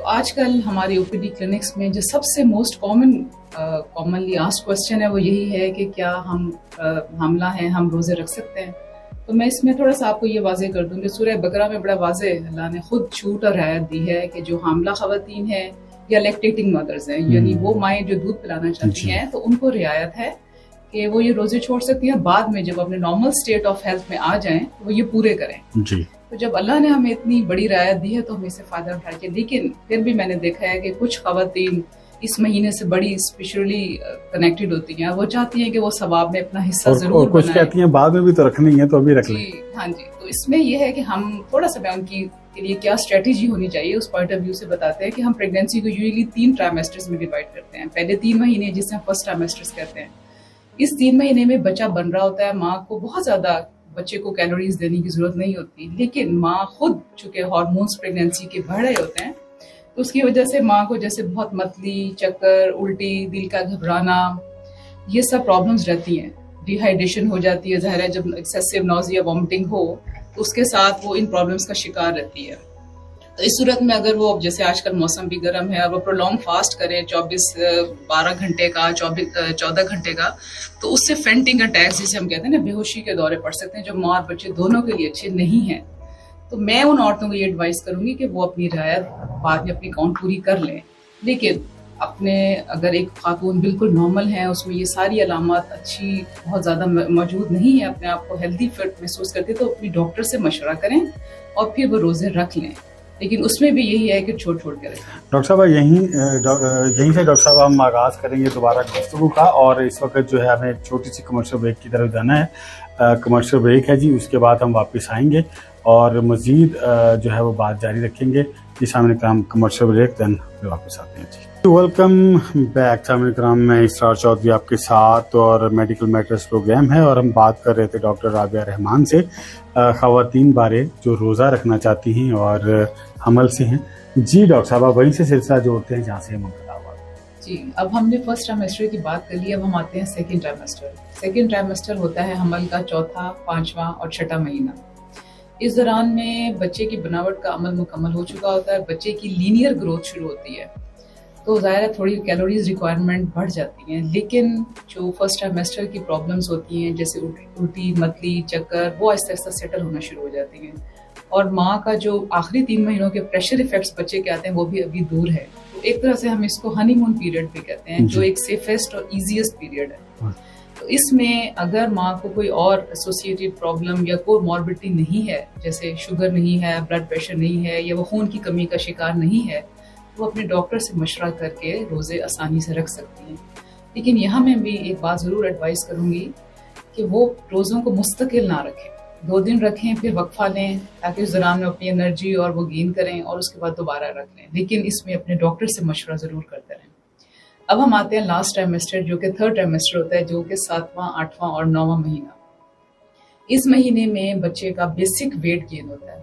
تو آج کل ہماری OPD کلینکس میں جو سب سے موسٹ کامنلی آسکڈ کوسچن ہے وہ یہی ہے کہ کیا ہم حاملہ ہیں، ہم روزے رکھ سکتے ہیں. تو میں اس میں تھوڑا سا آپ کو یہ واضح کر دوں کہ سورہ بقرہ میں بڑا واضح اللہ نے خود چھوٹ اور رعایت دی ہے کہ جو حاملہ خواتین ہیں یا لیکٹیٹنگ مدرز ہیں، یعنی وہ مائیں جو دودھ پلانا چاہتی ہیں، تو ان کو رعایت ہے کہ وہ یہ روزے چھوڑ سکتی ہیں، بعد میں جب اپنے نارمل سٹیٹ آف ہیلتھ میں آ جائیں وہ یہ پورے کریں. تو جب اللہ نے ہمیں اتنی بڑی رعایت دی ہے تو ہمیں اسے فائدہ اٹھانا چاہیے. لیکن پھر بھی میں نے دیکھا ہے کہ کچھ خواتین اس مہینے سے بڑی اسپیشلی کنیکٹڈ ہوتی ہیں، وہ چاہتی ہیں کہ وہ ثواب میں اپنا حصہ ضرور کچھ کہتی ہیں بعد میں بھی تو رکھنی ہے تو ابھی رکھ لیں. ہاں جی. تو اس میں یہ ہے کہ ہم تھوڑا سا میں ان کی کے لیے کیا اسٹریٹجی ہونی چاہیے اس پوائنٹ آف ویو سے بتاتے ہیں کہ ہم پریگنینسی کو یوزلی 3 ٹرائمیسٹرز میں ڈیوائڈ کرتے ہیں. پہلے 3 مہینے جسے ہم فرسٹ ٹرائمیسٹرز کہتے ہیں. اس 3 مہینے میں بچہ بن رہا ہوتا ہے، ماں کو بہت زیادہ بچے کو کیلوریز دینے کی ضرورت نہیں ہوتی، لیکن ماں خود چونکہ ہارمونس پریگنینسی کے بڑھ رہے ہوتے ہیں تو اس کی وجہ سے ماں کو جیسے بہت متلی، چکر، الٹی، دل کا گھبرانا، یہ سب پرابلمز رہتی ہیں. ڈی ہائیڈریشن ہو جاتی ہے، ظاہر ہے جب ایکسیسو نوزیا وامٹنگ ہو تو اس کے ساتھ وہ ان پرابلمز کا شکار رہتی ہے. تو اس صورت میں اگر وہ جیسے آج کل موسم بھی گرم ہے اور وہ پرولونگ فاسٹ کریں 12 گھنٹے کا 14 گھنٹے کا، تو اس سے فینٹنگ اٹیکس جسے ہم کہتے ہیں نا، بے ہوشی کے دورے پڑ سکتے ہیں جو ماں اور بچے دونوں کے لیے اچھے نہیں ہیں. تو میں ان عورتوں کو یہ ایڈوائز کروں گی کہ وہ اپنی رعایت بعد میں اپنی کاؤنٹ پوری کر لیں. لیکن اپنے اگر ایک خاتون بالکل نارمل ہیں، اس میں یہ ساری علامات اچھی بہت زیادہ موجود نہیں ہے، اپنے آپ کو ہیلدی فٹ محسوس کرتے، تو اپنی ڈاکٹر سے مشورہ کریں اور پھر وہ روزے رکھ لیں. لیکن اس میں بھی یہی ہے کہ چھوڑ کے رکھیں. ڈاکٹر صاحب یہیں سے ڈاکٹر صاحب ہم آغاز کریں گے دوبارہ گفتگو کا، اور اس وقت جو ہے ہمیں ایک چھوٹی سی کمرشل بریک کی طرف جانا ہے. کمرشل بریک ہے جی، اس کے بعد ہم واپس آئیں گے اور مزید جو ہے وہ بات جاری رکھیں گے. جی سامعین کرام، کمرشل بریک دین پھر واپس آتے ہیں. جی ویلکم بیک سامعین کرام، میں اسرار چودھری آپ کے ساتھ، اور میڈیکل میٹرز پروگرام ہے، اور ہم بات کر رہے تھے ڈاکٹر رابعہ رحمان سے خواتین بارے جو روزہ رکھنا چاہتی ہیں اور حمل سے ہیں. جی ڈاکٹر صاحب آپ وہیں سے سلسلہ جوڑتے ہیں جہاں سے منقطع ہوا. جی اب ہم نے فرسٹ ٹرائمیسٹر کی بات کر لی، اب ہم آتے ہیں سیکنڈ ٹرائمیسٹر. سیکنڈ ٹرائمیسٹر ہوتا ہے حمل کا 4تھا، 5واں اور 6واں مہینہ. اس دوران میں بچے کی بناوٹ کا عمل مکمل ہو چکا ہوتا ہے، بچے کی لینئر گروتھ شروع ہوتی ہے، تو ظاہر ہے تھوڑی کیلوریز ریکوائرمنٹ بڑھ جاتی ہیں. لیکن جو فرسٹ ٹرائمیسٹر کی پرابلمس ہوتی ہیں جیسے الٹی، متلی، چکر، وہ آہستہ آہستہ سیٹل ہونا شروع ہو جاتی ہیں. اور ماں کا جو آخری 3 مہینوں کے پریشر ایفیکٹس بچے کے آتے ہیں وہ بھی ابھی دور ہے. تو ایک طرح سے ہم اس کو ہنی مون پیریڈ بھی کہتے ہیں، جو ایک سیفسٹ اور ایزیسٹ پیریڈ ہے. تو اس میں اگر ماں کو کوئی اور ایسوسیٹیڈ پرابلم یا کوئی موربڈٹی نہیں ہے، جیسے شوگر نہیں ہے، بلڈ پریشر نہیں ہے، یا وہ خون کی کمی کا شکار نہیں ہے، وہ اپنے ڈاکٹر سے مشورہ کر کے روزے آسانی سے رکھ سکتی ہیں. لیکن یہاں میں بھی ایک بات ضرور ایڈوائز کروں گی کہ وہ روزوں کو مستقل نہ رکھیں. 2 دن رکھیں پھر وقفہ لیں تاکہ اس دوران میں اپنی انرجی اور وہ گین کریں، اور اس کے بعد دوبارہ رکھ لیں. لیکن اس میں اپنے ڈاکٹر سے مشورہ ضرور کرتے رہیں. اب ہم آتے ہیں لاسٹ ٹرائمیسٹر جو کہ 3rd ٹرائمیسٹر ہوتا ہے، جو کہ 7واں، 8واں اور 9واں مہینہ. اس مہینے میں بچے کا بیسک ویٹ گین ہوتا ہے.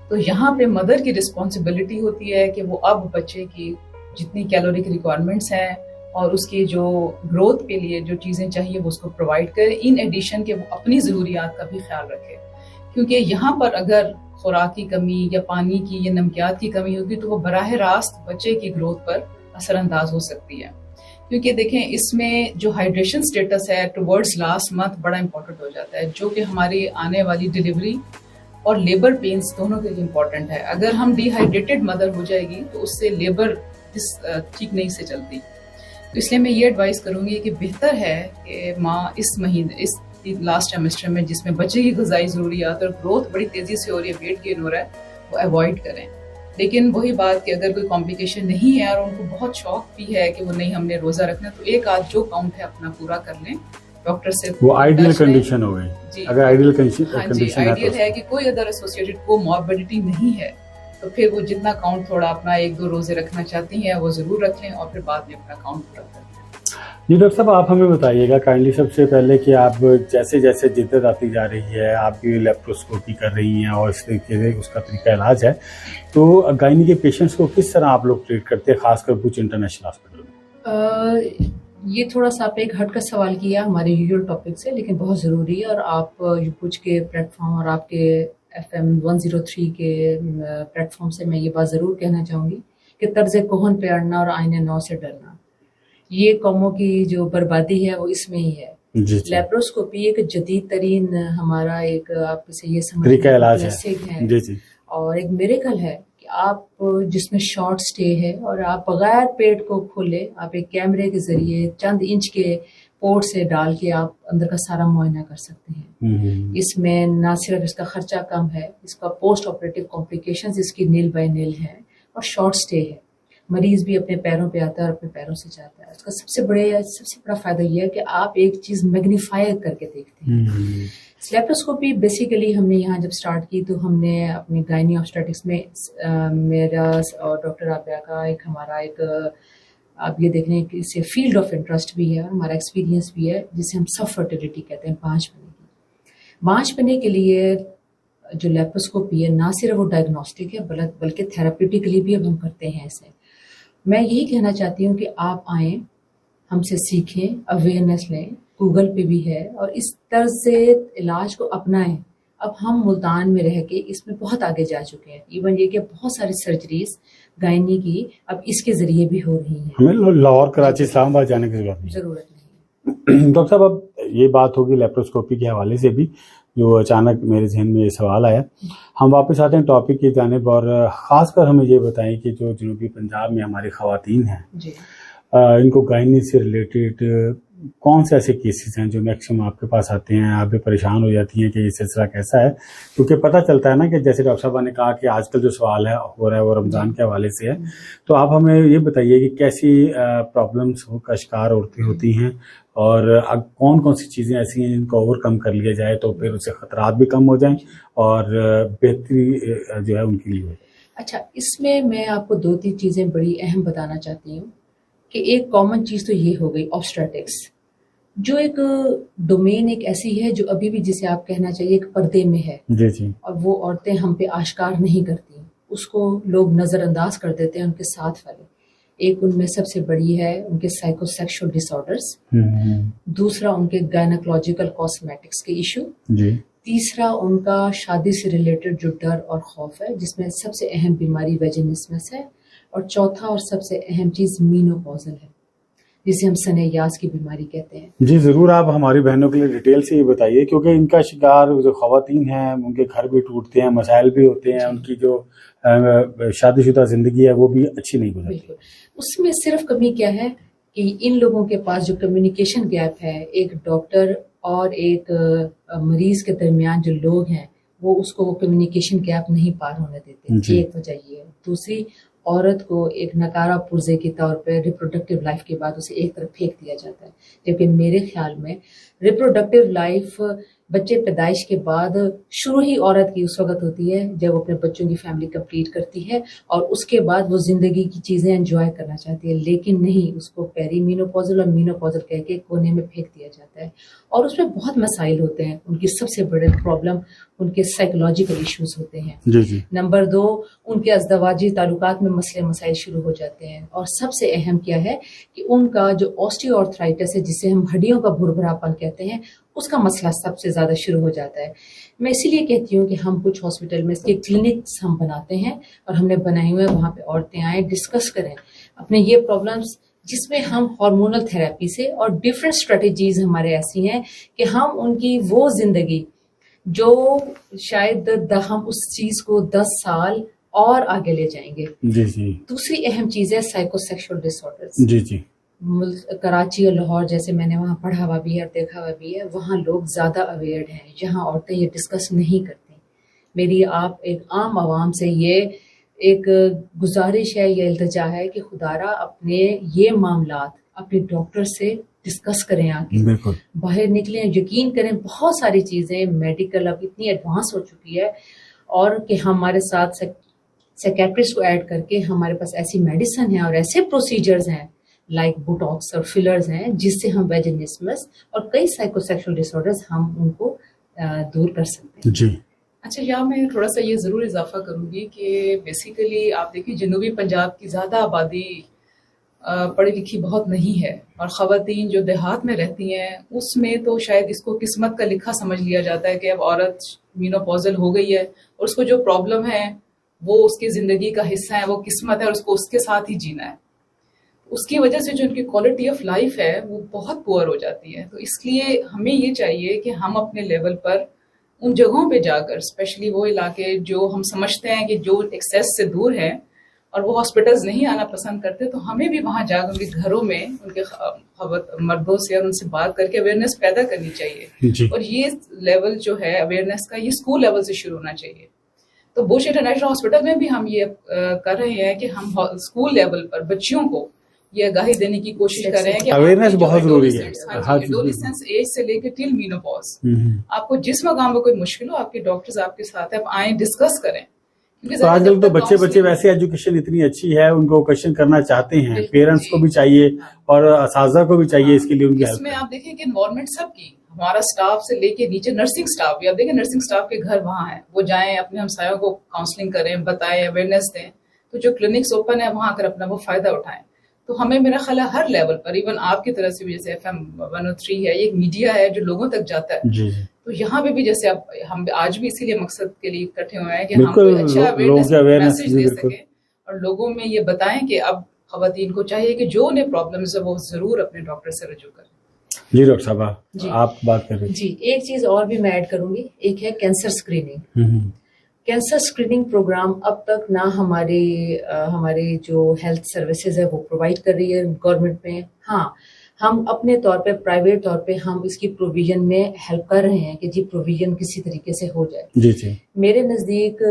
تو یہاں پہ مدر کی رسپانسبلٹی ہوتی ہے کہ وہ اب بچے کی جتنی کیلوری کی ریکوائرمنٹس ہیں اور اس کی جو گروتھ کے لیے جو چیزیں چاہیے وہ اس کو پرووائڈ کرے، ان ایڈیشن کہ وہ اپنی ضروریات کا بھی خیال رکھے. کیونکہ یہاں پر اگر خوراک کی کمی یا پانی کی یا نمکیات کی کمی ہوگی تو وہ براہ راست بچے کی گروتھ پر اثر انداز ہو سکتی ہے. کیونکہ دیکھیں اس میں جو ہائیڈریشن سٹیٹس ہے ٹورڈز لاسٹ منتھ بڑا امپورٹنٹ ہو جاتا ہے، جو کہ ہماری آنے والی ڈیلیوری اور لیبر پینس دونوں کے لیے امپورٹنٹ ہے. اگر ہم ڈی ہائیڈریٹڈ مدر ہو جائے گی تو اس سے لیبر ٹھیک نہیں سے چلتی. تو اس لیے میں یہ ایڈوائز کروں گی کہ بہتر ہے کہ ماں اس مہینے، اس لاسٹ ٹرائمیسٹر میں جس میں بچے کی غذائی ضروریات اور گروتھ بڑی تیزی سے ہو رہی ہے، ویٹ گین ہو رہا ہے، وہ اوائڈ کریں. لیکن وہی بات کہ اگر کوئی کمپلیکیشن نہیں ہے اور ان کو بہت شوق بھی ہے کہ وہ نہیں ہم نے روزہ رکھنا، تو ایک آدھ جو کاؤنٹ ہے اپنا پورا کر لیں ڈاکٹر سے. وہ آئیڈیل کنڈیشن ہو گئی. اگر آئیڈیل کنڈیشن آئیڈیل ہے کہ کوئی ادر ایسوسیٹڈ کو موربڈٹی نہیں ہے، تو پھر وہ جتنا کاؤنٹ تھوڑا اپنا 1-2 روزے رکھنا چاہتی ہیں وہ ضرور رکھ لیں اور پھر بعد میں اپنا کاؤنٹ پورا کر لیں. جی ڈاکٹر صاحب آپ ہمیں بتائیے گا کائنڈلی سب سے پہلے کہ آپ جیسے جیسے جدت آتی جا رہی ہے، آپ بھی لیپروسکوپی کر رہی ہیں اور اس طریقے سے اس کا طریقہ علاج ہے، تو گائنی کے پیشنٹس کو کس طرح آپ لوگ ٹریٹ کرتے ہیں، خاص کر کچھ انٹرنیشنل ہاسپٹل میں؟ یہ تھوڑا سا آپ نے ایک ہٹ کا سوال کیا ہمارے یوزول ٹاپک سے، لیکن بہت ضروری ہے. اور آپ کچھ کے پلیٹ فارم اور آپ کے FM 103 کے پلیٹ فارم سے میں یہ بات ضرور کہنا چاہوں گی کہ طرز کوہن پہ اڑنا اور آئین نو سے ڈرنا. یہ قوموں کی جو بربادی ہے وہ اس میں ہی ہے. لیپروسکوپی ایک جدید ترین ہمارا ایک آپ سے یہ سمجھ ہے اور ایک میریکل ہے کہ آپ جس میں شارٹ سٹے ہے اور آپ بغیر پیٹ کو کھولے آپ ایک کیمرے کے ذریعے چند انچ کے پورٹ سے ڈال کے آپ اندر کا سارا معائنہ کر سکتے ہیں. اس میں نہ صرف اس کا خرچہ کم ہے, اس کا پوسٹ آپریٹو کمپلیکیشنز اس کی نیل بائی نیل ہیں اور شارٹ سٹے ہے. مریض بھی اپنے پیروں پہ آتا ہے اور اپنے پیروں سے جاتا ہے. اس کا سب سے بڑا فائدہ یہ ہے کہ آپ ایک چیز میگنیفائی کر کے دیکھتے ہیں. لیپروسکوپی بیسیکلی ہم نے یہاں جب سٹارٹ کی تو ہم نے اپنی گائنی آبسٹیٹکس میں میرا اور ڈاکٹر رابعہ کا ایک ہمارا ایک آپ یہ دیکھ رہے ہیں کہ اسے فیلڈ آف انٹرسٹ بھی ہے اور ہمارا ایکسپیرینس بھی ہے جسے ہم سب فرٹیلیٹی کہتے ہیں, بانجھ پنے کے لیے جو لیپروسکوپی ہے نہ صرف وہ ڈائگنوسٹک ہے بلکہ تھراپیوٹیکلی بھی اب ہم کرتے ہیں اسے. میں یہی کہنا چاہتی ہوں کہ آپ آئیں, ہم سے سیکھیں, اویئرنیس لیں, گوگل پہ بھی ہے اور اس طرز علاج کو اپنائیں. اب ہم ملتان میں رہ کے اس میں بہت آگے جا چکے ہیں. ایون یہ کہ بہت ساری سرجریز گائنی کی اب اس کے ذریعے بھی ہو رہی ہیں. ہمیں لاہور, کراچی, اسلام آباد جانے کی ضرورت نہیں. ڈاکٹر صاحب اب یہ بات ہوگی لیپروسکوپی کے حوالے سے بھی جو اچانک میرے ذہن میں یہ سوال آیا. ہم واپس آتے ہیں ٹاپک کی جانب اور خاص کر ہمیں یہ بتائیں کہ جو جنوبی پنجاب میں ہماری خواتین ہیں ان کو گائنی سے ریلیٹڈ کون سے ایسے کیسز ہیں جو میکسیمم آپ کے پاس آتے ہیں, آپ بھی پریشان ہو جاتی ہیں کہ یہ سلسلہ کیسا ہے؟ کیونکہ پتہ چلتا ہے نا کہ جیسے ڈاکٹر صاحبہ نے کہا کہ آج کل جو سوال ہے ہو رہا ہے وہ رمضان کے حوالے سے ہے. تو آپ ہمیں یہ بتائیے کہ کیسی پرابلمس کا شکار عورتیں ہوتی ہیں اور کون کون سی چیزیں ایسی ہیں جن کو اوور کم کر لیا جائے تو پھر اس سے خطرات بھی کم ہو جائیں اور بہتری جو ہے ان کے لیے. اچھا, اس میں آپ کو 2-3 چیزیں بڑی اہم بتانا چاہتی ہوں کہ ایک کامن چیز تو یہ ہو گئی آبسٹریٹکس, جو ایک ڈومین ایک ایسی ہے جو ابھی بھی جسے آپ کہنا چاہیے ایک پردے میں ہے. جی. اور وہ عورتیں ہم پہ آشکار نہیں کرتی, اس کو لوگ نظر انداز کر دیتے ہیں ان کے ساتھ والے. ایک ان میں سب سے بڑی ہے ان کے سائیکو سیکشل ڈس آرڈرس, دوسرا ان کے گائنیکولوجیکل کاسمیٹکس کے ایشو, تیسرا ان کا شادی سے ریلیٹڈ جو ڈر اور خوف ہے جس میں سب سے اہم بیماری ویجنسمس ہے, اور چوتھا اور سب سے اہم چیز مینوپوزل ہے جسے ہم سنیاس کی بیماری کہتے ہیں. جی ضرور, آپ ہماری بہنوں کے لیے ڈیٹیل سے یہ بتائیے کیونکہ ان کا شکار جو خواتین ہیں ان کے گھر بھی ٹوٹتے ہیں, مسائل بھی ہوتے ہیں, ان کی جو شادی شدہ زندگی ہے وہ بھی اچھی نہیں گزرتی. بالکل, اس میں صرف کمی کیا ہے کہ ان لوگوں کے پاس جو کمیونیکیشن گیپ ہے ایک ڈاکٹر اور ایک مریض کے درمیان جو لوگ ہیں وہ اس کو کمیونیکیشن گیپ نہیں پار ہونے دیتے. ایک وجہ یہ ہے. دوسری, عورت کو ایک نکارہ پرزے کے طور پہ ریپروڈکٹیو لائف کے بعد اسے ایک طرف پھینک دیا جاتا ہے, جبکہ میرے خیال میں ریپروڈکٹیو لائف بچے پیدائش کے بعد شروع ہی عورت کی اس وقت ہوتی ہے جب وہ اپنے بچوں کی فیملی کمپلیٹ کرتی ہے اور اس کے بعد وہ زندگی کی چیزیں انجوائے کرنا چاہتی ہے, لیکن نہیں, اس کو پیری مینوپوزل اور مینوپوزل کہہ کے کونے میں پھینک دیا جاتا ہے. اور اس میں بہت مسائل ہوتے ہیں. ان کی سب سے بڑے پرابلم ان کے سائیکولوجیکل ایشوز ہوتے ہیں. نمبر 2, ان کے ازدواجی تعلقات میں مسئلے مسائل شروع ہو جاتے ہیں. اور سب سے اہم کیا ہے کہ ان کا جو آسٹیو آرتھرائٹس ہے جسے ہم ہڈیوں کا بھربھراپن کہتے ہیں اس کا مسئلہ سب سے زیادہ شروع ہو جاتا ہے. میں اسی لیے کہتی ہوں کہ ہم کچھ ہاسپٹل میں اس کے کلینکس ہم بناتے ہیں اور ہم نے بنائے ہوئے, وہاں پہ عورتیں آئیں, ڈسکس کریں اپنے یہ پرابلمس, جس میں ہم ہارمونل تھراپی سے اور ڈفرینٹ اسٹریٹجیز ہمارے ایسی ہیں کہ ہم ان کی وہ زندگی جو شاید ہم اس چیز کو 10 سال اور آگے لے جائیں گے. دوسری اہم چیز ہے سائیکو سیکشل ڈس آرڈرز. کراچی اور لاہور جیسے میں نے وہاں پڑھا ہوا بھی ہے اور دیکھا ہوا بھی ہے, وہاں لوگ زیادہ اویئرڈ ہیں, جہاں عورتیں یہ ڈسکس نہیں کرتی. میری آپ ایک عام عوام سے یہ ایک گزارش ہے یا التجا ہے کہ خدارا اپنے یہ معاملات اپنے ڈاکٹر سے ڈسکس کریں, آگے باہر نکلیں. یقین کریں بہت ساری چیزیں میڈیکل اب اتنی ایڈوانس ہو چکی ہے اور کہ ہمارے ساتھ سیکیٹرسٹ کو ایڈ کر کے ہمارے پاس ایسی میڈیسن ہیں اور ایسے پروسیجرز ہیں لائک بوٹاکس اور فلرز ہیں جس سے ہم ویجنسمس اور کئی سائیکو سیکشل ڈس آرڈرز ہم ان کو دور کر سکتے ہیں. اچھا, یہاں میں تھوڑا سا یہ ضرور اضافہ کروں گی کہ بیسیکلی آپ دیکھیے جنوبی پنجاب کی زیادہ آبادی پڑھی لکھی بہت نہیں ہے, اور خواتین جو دیہات میں رہتی ہیں اس میں تو شاید اس کو قسمت کا لکھا سمجھ لیا جاتا ہے کہ اب عورت مینوپوزل ہو گئی ہے اور اس کو جو پرابلم ہے وہ اس کی زندگی کا حصہ ہے, وہ قسمت ہے, اور اس کو اس کے ساتھ ہی جینا ہے. اس کی وجہ سے جو ان کی کوالٹی آف لائف ہے وہ بہت پور ہو جاتی ہے. تو اس لیے ہمیں یہ چاہیے کہ ہم اپنے لیول پر ان جگہوں پہ جا کر, اسپیشلی وہ علاقے جو ہم سمجھتے ہیں کہ جو ایکسیس سے دور ہیں اور وہ ہاسپٹلز نہیں آنا پسند کرتے, تو ہمیں بھی وہاں جا کر ان کے گھروں میں ان کے مردوں سے اور ان سے بات کر کے اویئرنیس پیدا کرنی چاہیے. جی. اور یہ لیول جو ہے اویئرنیس کا, یہ اسکول لیول سے شروع ہونا چاہیے. تو بوش انٹرنیشنل ہاسپٹل میں بھی ہم یہ کر رہے ہیں کہ ہم اسکول لیول پر بچیوں کو یہ آگاہی دینے کی کوشش کر رہے ہیں کہ اویئرنیس بہت ضروری ہے. ایڈولسنس ایج سے لے کے ٹل مینوپاز, آپ کو جس مقام پہ کوئی مشکل ہو, آپ کے ڈاکٹرز آپ کے ساتھ ہیں, آپ آئیں ڈسکس کریں. تو آج کل تو بچے ویسے ایجوکیشن اتنی اچھی ہے, ان کو کوشچن کرنا چاہتے ہیں, پیرنٹس کو بھی چاہیے اور اساتذہ کو بھی چاہیے اس کے لیے ان کی ہیلپ. اس میں آپ دیکھیں کہ انوائرمنٹ سب کی, ہمارا اسٹاف سے لے کے نیچے نرسنگ اسٹاف بھی, آپ دیکھیں نرسنگ اسٹاف کے گھر وہاں ہیں, وہ جائیں اپنے ہمسایوں کو کاؤنسلنگ کریں, بتائیں, اویئرنیس دیں. تو جو کلینکس اوپن ہے وہاں کر اپنا وہ فائدہ اٹھائیں. تو ہمیں میرا خیال ہے ہر لیول پر, ایون آپ کی طرف سے بھی, جیسے FM 103 ہے, یہ ایک میڈیا ہے جو لوگوں تک جاتا ہے. جی. تو یہاں پہ بھی جیسے ہم آج بھی اسی لیے مقصد کے لیے اکٹھے ہوئے ہیں کہ ہم کوئی اچھا اویئرنیس میسج دے سکیں اور لوگوں میں یہ بتائیں کہ اب خواتین کو چاہیے کہ جو انہیں پرابلمز ہے وہ ضرور اپنے ڈاکٹر سے رجوع کریں. جی ڈاکٹر صاحبہ, آپ بات کر رہے ہیں. جی, ایک چیز اور بھی میں ایڈ کروں گی, ایک ہے cancer screening. Cancer screening program اب تک نہ ہمارے جو ہیلتھ سروسز ہے وہ پرووائڈ کر رہی ہے گورنمنٹ میں. ہاں, ہم اپنے طور پہ پرائیویٹ طور پہ ہم اس کی پروویژن میں ہیلپ کر رہے ہیں کہ جی پروویژن کسی طریقے سے ہو جائے. جی جی. میرے نزدیک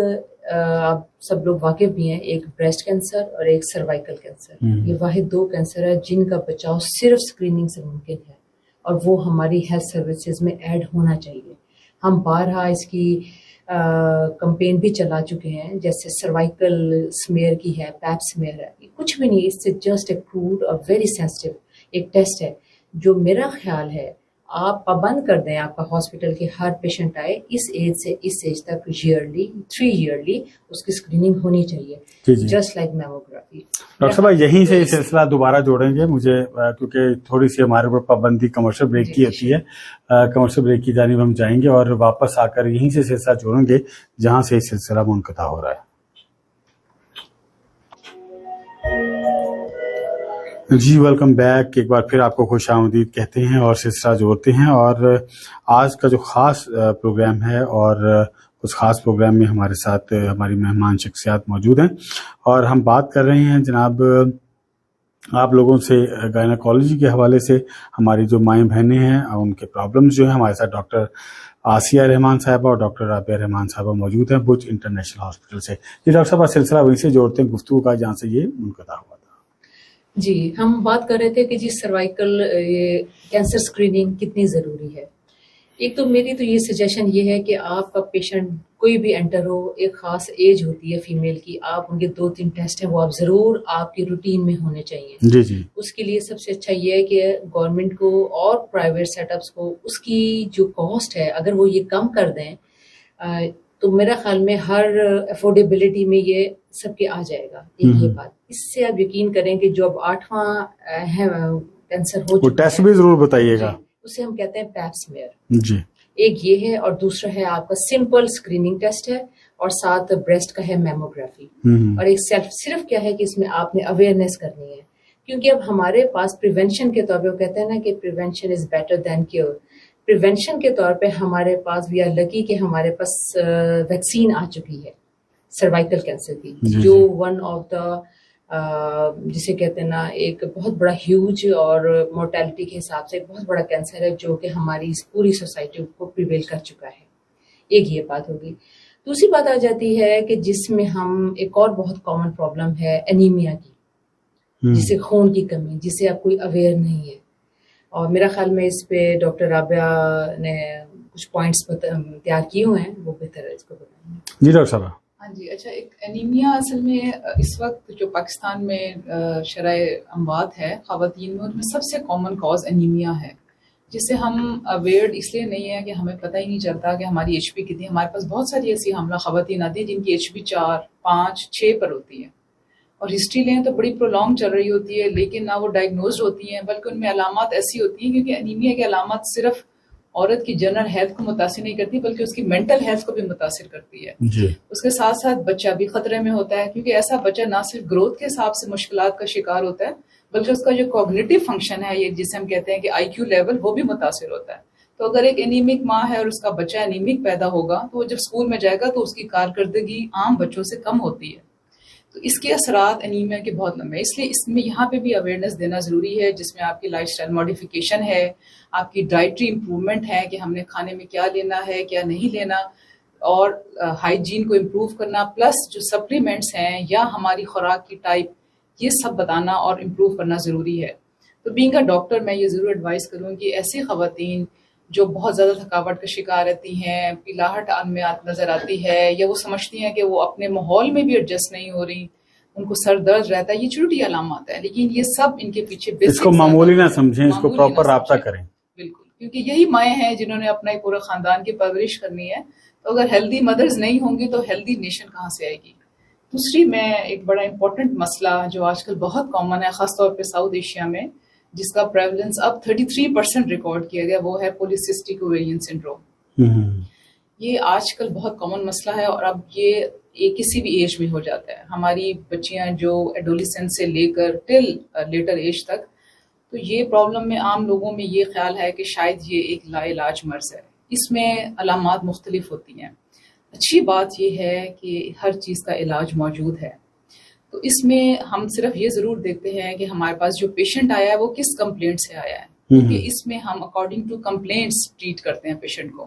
آپ سب لوگ واقف بھی ہیں, ایک بریسٹ کینسر اور ایک سروائکل کینسر. یہ واحد 2 کینسر ہے جن کا بچاؤ صرف اسکریننگ سے ممکن ہے, اور وہ ہماری ہیلتھ سروسز میں ایڈ ہونا چاہیے. ہم بارہا اس کی کمپین بھی چلا چکے ہیں, جیسے سروائکل سمیئر کی ہے, پیپ سمیئر ہے, کچھ بھی نہیں, اس سے جسٹ اے کروڈ اور ویری سینسٹیو ایک ٹیسٹ ہے جو میرا خیال ہے آپ پابند کر دیں, آپ کا ہاسپٹل کے ہر پیشنٹ آئے اس ایج سے اس ایج تک ایئرلی 3 ایئرلی اس کی اسکریننگ ہونی چاہیے, جسٹ لائک میموگرافی. ڈاکٹر صاحب یہیں سے یہ سلسلہ دوبارہ جوڑیں گے مجھے, کیونکہ تھوڑی سی ہمارے اوپر پابندی کمرشل بریک کی ہوتی ہے. کمرشل بریک کی جانب ہم جائیں گے اور واپس آ کر یہیں سے سلسلہ جوڑیں گے جہاں سے یہ سلسلہ منقطع ہو رہا ہے. جی ویلکم بیک, ایک بار پھر آپ کو خوش آمدید کہتے ہیں اور سلسلہ جوڑتے ہیں. اور آج کا جو خاص پروگرام ہے, اور اس خاص پروگرام میں ہمارے ساتھ ہماری مہمان شخصیات موجود ہیں, اور ہم بات کر رہے ہیں جناب آپ لوگوں سے گائنیکالوجی کے حوالے سے. ہماری جو مائیں بہنیں ہیں ان کے پرابلمز جو ہیں, ہمارے ساتھ ڈاکٹر آسیہ رحمان صاحبہ اور ڈاکٹر رابعہ رحمان صاحبہ موجود ہیں بج انٹرنیشنل ہاسپٹل سے. جی ڈاکٹر صاحب سلسلہ وہیں سے جوڑتے ہیں گفتگو کا جہاں سے یہ منقطع ہوا تھا. جی, ہم بات کر رہے تھے کہ جی سروائکل کینسر اسکریننگ کتنی ضروری ہے. ایک تو میری تو یہ سجیشن یہ ہے کہ آپ کا پیشنٹ کوئی بھی انٹر ہو, ایک خاص ایج ہوتی ہے فیمیل کی, آپ ان کے 2-3 ٹیسٹ ہیں وہ آپ ضرور آپ کی روٹین میں ہونے چاہیے. جی جی. اس کے لیے سب سے اچھا یہ ہے کہ گورنمنٹ کو اور پرائیویٹ سیٹ اپس کو اس کی جو کاسٹ ہے اگر وہ یہ کم کر دیں تو میرا خیال میں ہر افورڈیبلٹی میں یہ سب کے آ جائے گا. ایک یہ بات, اس سے آپ یقین کریں کہ جو اب 8واں کینسر ہو چکا ہے, ٹیسٹ بھی ضرور بتائیے گا, اسے ہم کہتے ہیں پیپ سمیئر. جی. ایک یہ ہے, اور دوسرا ہے آپ کا سمپل اسکریننگ ٹیسٹ ہے, اور ساتھ بریسٹ کا ہے میموگرافی. اور ایک صرف کیا ہے کہ اس میں آپ نے اویئرنیس کرنی ہے, کیونکہ اب ہمارے پاس پریونشن کے طور پہ وہ کہتے ہیں نا کہ prevention is better than cure. Prevention کے طور پہ ہمارے پاس وی آر لکی کہ ہمارے پاس ویکسین آ چکی ہے سروائکل کینسر کی, جو ون آف دا جسے کہتے ہیں نا ایک بہت بڑا ہیوج اور مورٹیلٹی کے حساب سے ایک بہت بڑا کینسر ہے جو کہ ہماری پوری سوسائٹی کو پریویل کر چکا ہے. ایک یہ بات ہوگی. دوسری بات آ جاتی ہے کہ جس میں ہم ایک اور بہت کامن پرابلم ہے انیمیا کی, جسے خون کی کمی, جسے اب کوئی اویئر نہیں ہے. اور میرا خیال میں اس پہ ڈاکٹر رابعہ نے کچھ پوائنٹس تیار کیے ہوئے ہیں, وہ بہتر ہے اس کو بتائیں. جی ڈاکٹر صاحب. ہاں جی, اچھا, ایک انیمیا اصل میں اس وقت جو پاکستان میں شرح اموات ہے خواتین میں, ان میں سب سے کامن کاز انیمیا ہے, جس سے ہم اویئر اس لیے نہیں ہے کہ ہمیں پتہ ہی نہیں چلتا کہ ہماری ایچ پی کتنی. ہمارے پاس بہت ساری ایسی حاملہ خواتین آتی ہیں جن کی ایچ پی 4, 5, 6 پر ہوتی ہے, اور ہسٹری لیں تو بڑی پرولونگ چل رہی ہوتی ہے, لیکن نہ وہ ڈائگنوزڈ ہوتی ہیں, بلکہ ان میں علامات ایسی ہوتی ہیں, کیونکہ انیمیا کی علامات صرف عورت کی جنرل ہیلتھ کو متاثر نہیں کرتی بلکہ اس کی مینٹل ہیلتھ کو بھی متاثر کرتی ہے جی. اس کے ساتھ ساتھ بچہ بھی خطرے میں ہوتا ہے کیونکہ ایسا بچہ نہ صرف گروتھ کے حساب سے مشکلات کا شکار ہوتا ہے بلکہ اس کا جو کوگنیٹو فنکشن ہے, یہ جسے ہم کہتے ہیں کہ آئی کیو لیول, وہ بھی متاثر ہوتا ہے. تو اگر ایک انیمک ماں ہے اور اس کا بچہ انیمک پیدا ہوگا تو وہ جب اسکول میں جائے گا تو اس کی کارکردگی عام بچوں سے کم ہوتی ہے. تو اس کے اثرات انیمیا کے بہت لمبے ہیں, اس لیے اس میں یہاں پہ بھی اویئرنیس دینا ضروری ہے, جس میں آپ کی لائف اسٹائل ماڈیفیکیشن ہے, آپ کی ڈائٹری امپروومنٹ ہے کہ ہم نے کھانے میں کیا لینا ہے کیا نہیں لینا, اور ہائیجین کو امپروو کرنا, پلس جو سپلیمنٹس ہیں یا ہماری خوراک کی ٹائپ, یہ سب بتانا اور امپروو کرنا ضروری ہے. تو بینگ اے ڈاکٹر میں یہ ضرور ایڈوائز کروں کہ ایسی خواتین جو بہت زیادہ تھکاوٹ کا شکار رہتی ہیں, پلاہٹ ان میں نظر آتی ہے, یا وہ سمجھتی ہیں کہ وہ اپنے ماحول میں بھی ایڈجسٹ نہیں ہو رہی, ان کو سر درد رہتا ہے, یہ چھوٹی علامات ہے, لیکن یہ سب ان کے پیچھے اس کو معمولی نہ سمجھیں, اس کو پراپر رابطہ کریں. بالکل, کیونکہ یہی مائیں ہیں جنہوں نے اپنا پورے خاندان کی پرورش کرنی ہے. تو اگر ہیلدی مدرز نہیں ہوں گی تو ہیلدی نیشن کہاں سے آئے گی. دوسری میں ایک بڑا امپورٹنٹ مسئلہ جو آج کل بہت کامن ہے خاص طور پہ ساؤتھ ایشیا میں, جس کا پریولنس اب 33% ریکارڈ کیا گیا, وہ ہے پولیسسٹک اوویرین سنڈروم. یہ آج کل بہت کامن مسئلہ ہے اور اب یہ کسی بھی ایج میں ہو جاتا ہے. ہماری بچیاں جو ایڈولیسنس سے لے کر ٹل لیٹر ایج تک, تو یہ پرابلم میں عام لوگوں میں یہ خیال ہے کہ شاید یہ ایک لا علاج مرض ہے. اس میں علامات مختلف ہوتی ہیں. اچھی بات یہ ہے کہ ہر چیز کا علاج موجود ہے. تو اس میں ہم صرف یہ ضرور دیکھتے ہیں کہ ہمارے پاس جو پیشنٹ آیا ہے وہ کس کمپلینٹ سے آیا ہے, کیونکہ اس میں ہم اکارڈنگ ٹو کمپلینٹس ٹریٹ کرتے ہیں پیشنٹ کو.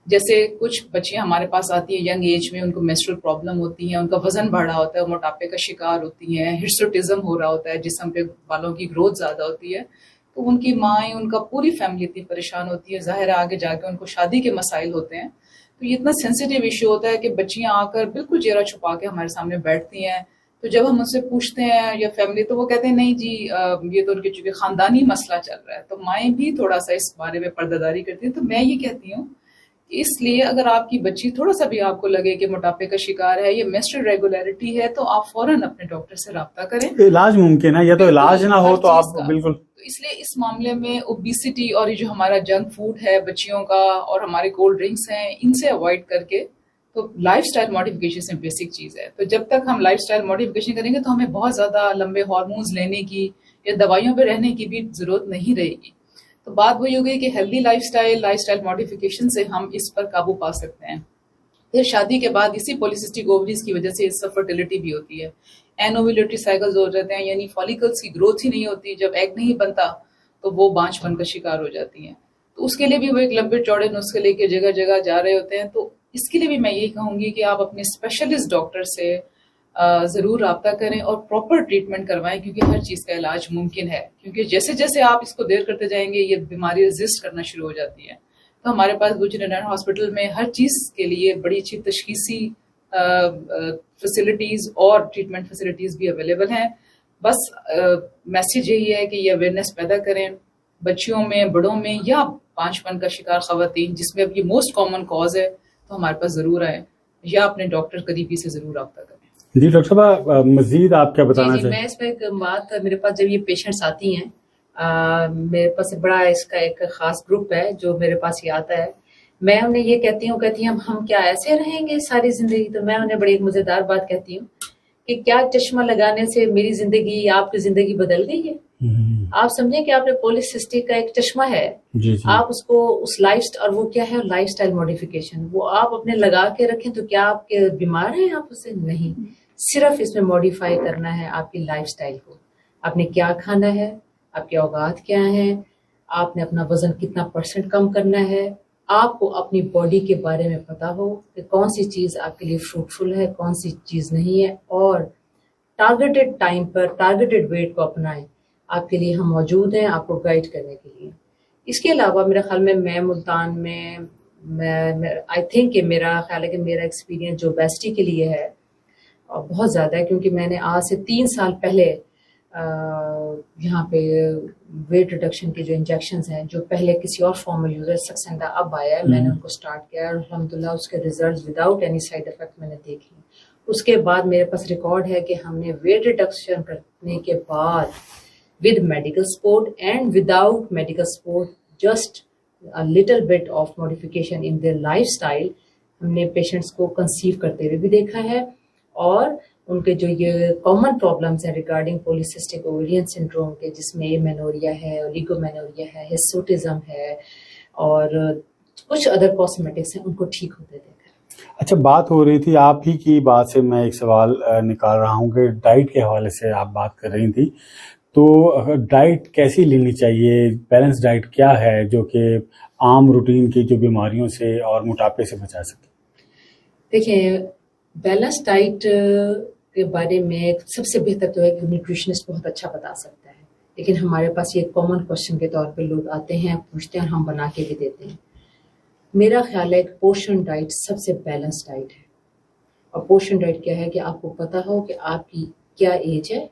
جیسے کچھ بچیاں ہمارے پاس آتی ہیں ینگ ایج میں, ان کو میسٹرل پرابلم ہوتی ہیں, ان کا وزن بڑھا ہوتا ہے, موٹاپے کا شکار ہوتی ہیں, ہرسوٹزم ہو رہا ہوتا ہے, جسم پہ بالوں کی گروتھ زیادہ ہوتی ہے, تو ان کی مائیں, ان کا پوری فیملی اتنی پریشان ہوتی ہے. ظاہر ہے آگے جا کے ان کو شادی کے مسائل ہوتے ہیں. تو یہ اتنا سینسیٹیو ایشو ہوتا ہے کہ بچیاں آ کر بالکل چہرہ چھپا کے ہمارے سامنے بیٹھتی ہیں. تو جب ہم ان سے پوچھتے ہیں یا فیملی, تو وہ کہتے ہیں نہیں جی یہ تو ان کے چونکہ خاندانی مسئلہ چل رہا ہے. تو مائیں بھی تھوڑا سا اس بارے میں پردہ داری کرتی ہیں. تو میں یہ کہتی ہوں اس لیے اگر آپ کی بچی تھوڑا سا بھی آپ کو لگے کہ موٹاپے کا شکار ہے, یہ میسٹرل ریگولیرٹی ہے, تو آپ فوراً اپنے ڈاکٹر سے رابطہ کریں. علاج ممکن ہے, یا تو علاج نہ ہو تو آپ بالکل. اس لیے اس معاملے میں اوبیسٹی اور یہ جو ہمارا جنک فوڈ ہے بچیوں کا اور ہمارے کولڈ ڈرنکس ہیں, ان سے اوائڈ کر کے, تو لائف سٹائل ماڈیفیکیشن سے بیسک چیز ہے. تو جب تک ہم لائف سٹائل ماڈیفیکیشن کریں گے تو ہمیں بہت زیادہ لمبے ہارمونز لینے کی یا دوائیوں پہ رہنے کی بھی ضرورت نہیں رہے گی. تو بات وہی ہو گئی کہ ہیلدی لائف سٹائل ماڈیفیکیشن سے ہم اس پر قابو پا سکتے ہیں. پھر شادی کے بعد اسی پولیسسٹک اووریز کی وجہ سے اس سے فرٹیلٹی بھی ہوتی ہے, اینوویلیٹری سائیکلز ہو جاتے ہیں, یعنی فالیکلز کی گروتھ ہی نہیں ہوتی. جب ایگ نہیں بنتا تو وہ بانجھ پن کا شکار ہو جاتی ہیں. تو اس کے لیے بھی وہ ایک لمبے چوڑے نسخے لے کے جگہ جگہ جا رہے ہوتے ہیں. تو اس کے لیے بھی میں یہی کہوں گی کہ آپ اپنے اسپیشلسٹ ڈاکٹر سے ضرور رابطہ کریں اور پراپر ٹریٹمنٹ کروائیں, کیونکہ ہر چیز کا علاج ممکن ہے. کیونکہ جیسے جیسے آپ اس کو دیر کرتے جائیں گے یہ بیماری ریزسٹ کرنا شروع ہو جاتی ہے. تو ہمارے پاس گوجر نرائن ہاسپٹل میں ہر چیز کے لیے بڑی اچھی تشخیصی فیسلٹیز اور ٹریٹمنٹ فیسلٹیز بھی اویلیبل ہیں. بس میسیج یہی ہے کہ یہ اویئرنیس پیدا کریں بچیوں میں, بڑوں میں, یا پانچ پن کا شکار خواتین جس میں اب یہ موسٹ کامن کاز ہے, تو ہمارے پاس ضرور آئے یا اپنے ڈاکٹر قریبی سے ضرور رابطہ کریں. جی ڈاکٹر صاحب مزید آپ کیا بتانا چاہیں؟ میں اس میں ایک بات, میرے پاس جب یہ پیشنٹس آتی ہیں, میرے پاس بڑا اس کا ایک خاص گروپ ہے جو میرے پاس یہ آتا ہے. میں انہیں یہ کہتی ہوں ہم کیا ایسے رہیں گے ساری زندگی؟ تو میں انہیں بڑی ایک مزیدار بات کہتی ہوں کہ کیا چشمہ لگانے سے میری زندگی آپ کی زندگی بدل گئی ہے؟ آپ سمجھیں کہ آپ نے پولیسسٹک کا ایک چشمہ ہے, آپ اس کو اس اور وہ کیا ہے لائف سٹائل ماڈیفیکیشن, وہ آپ اپنے لگا کے رکھیں تو کیا آپ کے بیمار ہیں آپ اسے؟ نہیں, صرف اس میں ماڈیفائی کرنا ہے آپ کی لائف سٹائل کو. آپ نے کیا کھانا ہے, آپ کے اوقات کیا ہیں, آپ نے اپنا وزن کتنا % کم کرنا ہے, آپ کو اپنی باڈی کے بارے میں پتا ہو کہ کون سی چیز آپ کے لیے فروٹفل ہے, کون سی چیز نہیں ہے, اور ٹارگیٹڈ ٹائم پر ٹارگیٹڈ ویٹ کو اپنائیں. آپ کے لیے ہم موجود ہیں آپ کو گائیڈ کرنے کے لیے. اس کے علاوہ میرا خیال میں ملتان میں آئی تھنک کہ میرا خیال ہے کہ میرا ایکسپیرینس جو بیسٹی کے لیے ہے بہت زیادہ ہے, کیونکہ میں نے آج سے 3 سال پہلے یہاں پہ ویٹ ریڈکشن کے جو انجیکشنز ہیں جو پہلے کسی اور فارم میں یوز ہے, سکسینڈا اب آیا ہے, میں نے ان کو سٹارٹ کیا اور الحمدللہ اس کے results without any side effect میں نے دیکھی. اس کے بعد میرے پاس ریکارڈ ہے کہ ہم نے ویٹ ریڈکشن کرنے کے بعد with medical support and without medical support just little bit of modification in their lifestyle ہم نے پیشنٹس کو کنسیو کرتے ہوئے بھی دیکھا ہے, اور ان کے جو یہ کامن پرابلمس ہیں ریگارڈنگ پولیسسٹک اوویرین سنڈروم کے, جس میں ایمینوریا ہے, اولیگومینوریا ہے, ہسوٹزم ہے, اور کچھ ادر کاسمیٹکس ہیں, ان کو ٹھیک ہوتے دیکھا. اچھا, بات ہو رہی تھی آپ ہی کی بات سے میں ایک سوال نکال رہا ہوں کہ ڈائٹ کے حوالے سے آپ بات کر رہی تھی, تو ڈائٹ کیسی لینی چاہیے, بیلنس ڈائٹ کیا ہے جو کہ عام روٹین کی جو بیماریوں سے اور موٹاپے سے بچا سکے؟ دیکھیں, بیلنس ڈائٹ کے بارے میں سب سے بہتر تو ہے کہ نیوٹریشنسٹ بہت اچھا بتا سکتا ہے, لیکن ہمارے پاس یہ کامن کوشچن کے طور پہ لوگ آتے ہیں, پوچھتے ہیں, ہم بنا کے بھی دیتے ہیں. میرا خیال ہے کہ پورشن ڈائٹ سب سے بیلنس ڈائٹ ہے. اور پورشن ڈائٹ کیا ہے کہ آپ کو پتا ہو کہ آپ کی کیا ایج ہے,